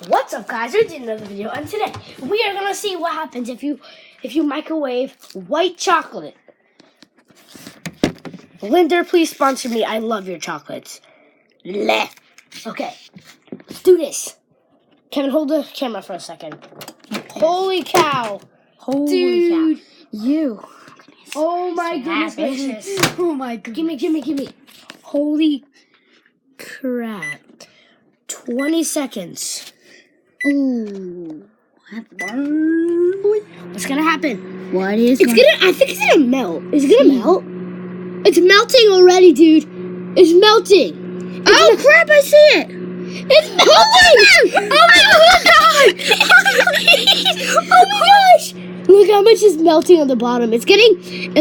What's up, guys? We're doing another video, and today we are gonna see what happens if you microwave white chocolate. Linder, please sponsor me. I love your chocolates. Bleh. Okay, let's do this. Kevin, hold the camera for a second. Holy cow! Holy Dude. cow! You. Oh my goodness gracious! Oh my goodness! Gimme! Holy crap! 20 seconds. Ooh. What's gonna happen? What is I think it's gonna melt. Is it gonna melt? It's melting already, dude. It's melting. Oh crap, I see it! It's melting! Oh my god! Oh my gosh! Look how much is melting on the bottom. It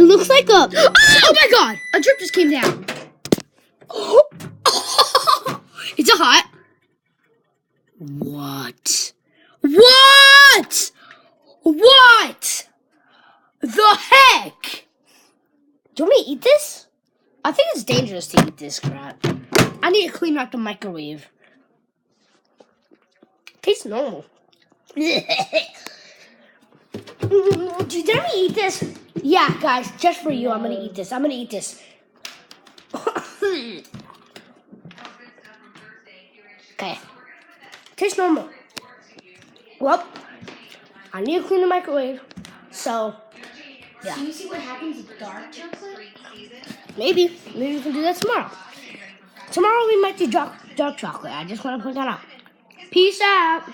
looks like a... Oh my god! A drip just came down. It's a hot. What? What? What? The heck? Do you want me to eat this? I think it's dangerous to eat this crap. I need to clean out the microwave. Tastes normal. Do you dare me eat this? Yeah, guys, just for you, I'm gonna eat this. Okay. Tastes normal. Well, I need to clean the microwave. So, yeah. Can you see what happens with dark chocolate? Maybe we can do that tomorrow. Tomorrow we might do dark chocolate. I just want to point that out. Peace out.